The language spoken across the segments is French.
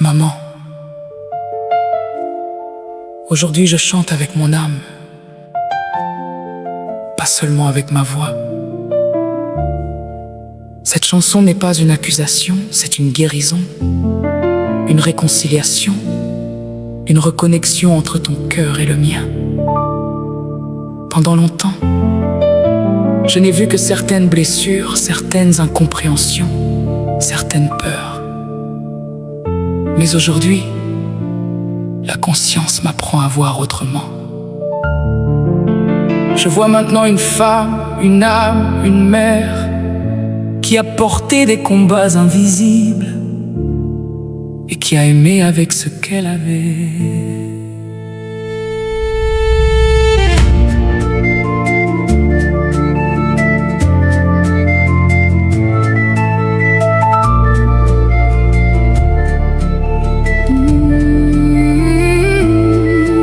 Maman, aujourd'hui je chante avec mon âme, pas seulement avec ma voix. Cette chanson n'est pas une accusation, c'est une guérison, une réconciliation, une reconnexion entre ton cœur et le mien. Pendant longtemps, je n'ai vu que certaines blessures, certaines incompréhensions, certaines peurs. Mais aujourd'hui, la conscience m'apprend à voir autrement. Je vois maintenant une femme, une âme, une mère qui a porté des combats invisibles et qui a aimé avec ce qu'elle avait.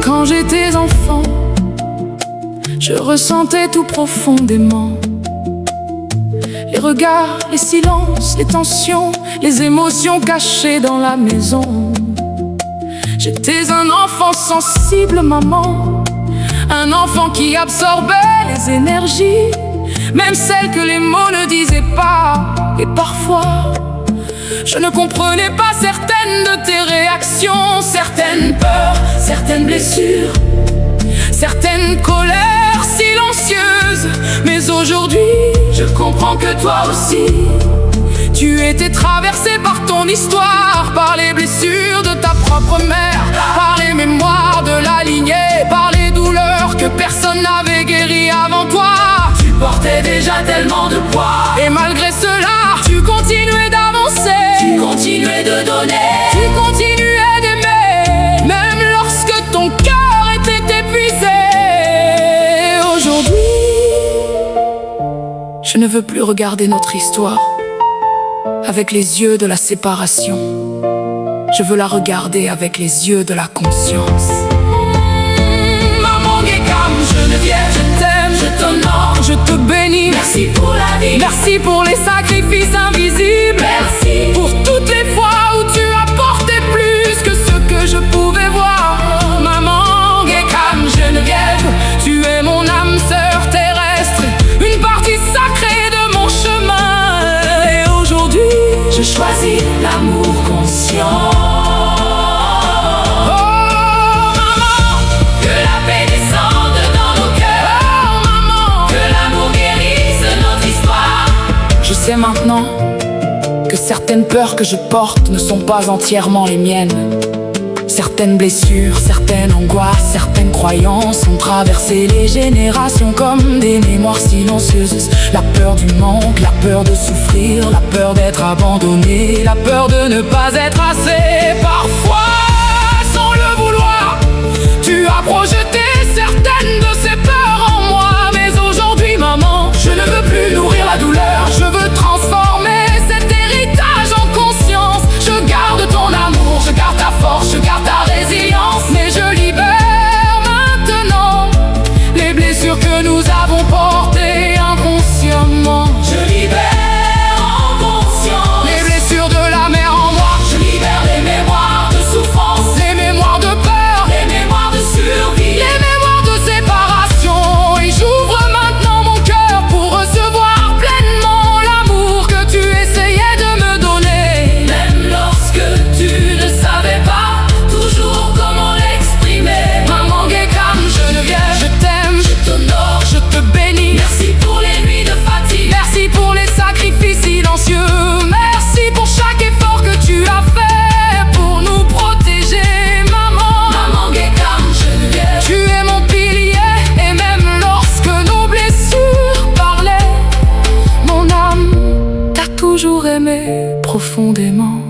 Quand j'étais enfant, je ressentais tout profondément les regards, les silences, les tensions, les émotions cachées dans la maison. J'étais un enfant sensible, maman, un enfant qui absorbait les énergies, même celles que les mots ne disaient pas. Et parfois, je ne comprenais pas certaines de tes réactions, certaines peurs, certaines blessures, certaines colères silencieuses. Mais aujourd'hui, je comprends que toi aussi, tu étais traversé par ton histoire, par les blessures de ta propre mère, par les mémoires de la lignée, par les douleurs que personne n'avait guéries avant toi. Tu portais déjà tellement de poids, et malgré cela, tu continuais d'avancer, tu continuais de donner, tu continuais d'aimer, même lorsque ton cœur était épuisé. Aujourd'hui, je ne veux plus regarder notre histoire avec les yeux de la séparation. Je veux la regarder avec les yeux de la conscience. Maman Gekam, Geneviève, je t'aime, je t'honore, je te bénis. Merci pour la vie, merci pour les sacrifices invisibles, merci pour toutes les fois où tu as porté plus que ce que je pouvais voir. Maman Gekam, Geneviève, tu es mon âme sœur terrestre, une partie sacrée de mon chemin. Et aujourd'hui, je choisis l'amour conscient. Je sais maintenant que certaines peurs que je porte ne sont pas entièrement les miennes. Certaines blessures, certaines angoisses, certaines croyances ont traversé les générations comme des mémoires silencieuses. La peur du manque, la peur de souffrir, la peur d'être abandonné, la peur de ne pas être assez. Parfois, sans le vouloir, tu as projeté certaines de ces peurs en moi. Mais aujourd'hui, maman, je ne veux plus nourrir la douleur, je veux transformer cet héritage en conscience. Je garde ton amour, je garde ta force, je garde ta résilience, mais je libère maintenant les blessures que nous avons portées inconsciemment. Je libère en conscience les blessures de la mère en moi. Je libère les mémoires de souffrance, les mémoires de peur, les mémoires de survie, les mémoires de séparation. Et j'ouvre maintenant mon cœur pour recevoir pleinement l'amour que tu essayais de me donner. Même lorsque tu ne savais pas toujours comment l'exprimer. Maman Gekam, Geneviève, je t'aime, je t'honore, je te bénis. Merci pour les nuits de fatigue, merci pour les sacrifices silencieux, merci pour chaque effort que tu as fait pour nous protéger. Maman, Maman Gekam, Geneviève, tu es mon pilier, et même lorsque nos blessures parlaient, mon âme t'a toujours aimé profondément.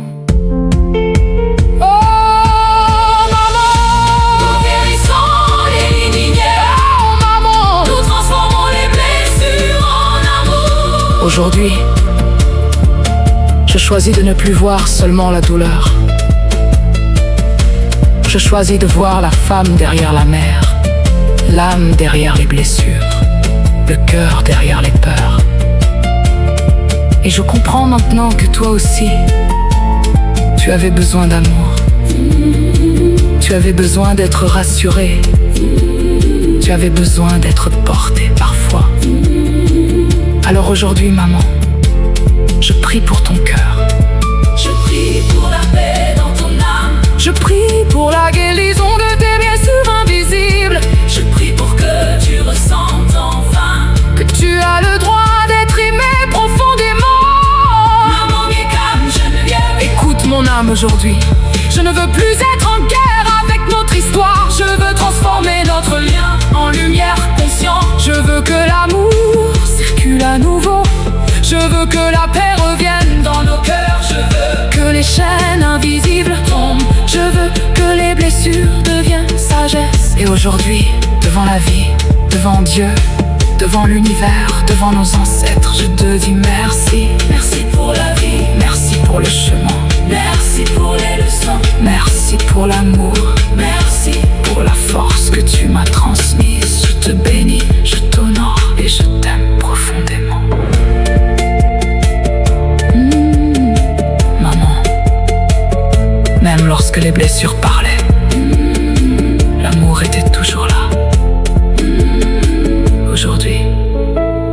Oh maman, nous guérissons les lignées. Oh maman, nous transformons les blessures en amour. Aujourd'hui, je choisis de ne plus voir seulement la douleur. Je choisis de voir la femme derrière la mère, l'âme derrière les blessures, le cœur derrière les peurs. Et je comprends maintenant que toi aussi, Tu avais besoin d'amour. Tu avais besoin d'être rassuré. Tu avais besoin d'être porté parfois. Alors aujourd'hui, maman, je prie pour ton cœur. Je prie pour la paix dans ton âme. Je prie pour la guérison de tes blessures invisibles. Je prie pour que tu ressentes enfin que tu as le droit d'être aimé profondément. Maman Gekam Geneviève, écoute mon âme aujourd'hui. Je ne veux plus être en guerre avec notre histoire. Je veux transformer notre lien en lumière conscient. Je veux que l'amour circule à nouveau. Je veux que la paix revienne dans nos cœurs. Je veux que les chaînes invisibles tombent. Je veux que les blessures deviennent sagesse. Et aujourd'hui, devant la vie, devant Dieu, devant l'univers, devant nos ancêtres, je te dis merci. merci pour la vie, Merci pour le chemin. merci pour les leçons, Merci pour l'amour. merci Pour la force que tu m'as transmise. Je te bénis, je t'honore et je t'aime profondément. Maman, même lorsque les blessures parlaient, l'amour était toujours là. Aujourd'hui,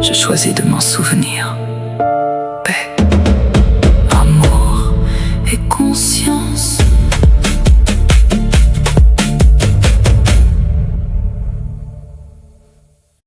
je choisis de m'en souvenir. Paix, amour et conscience.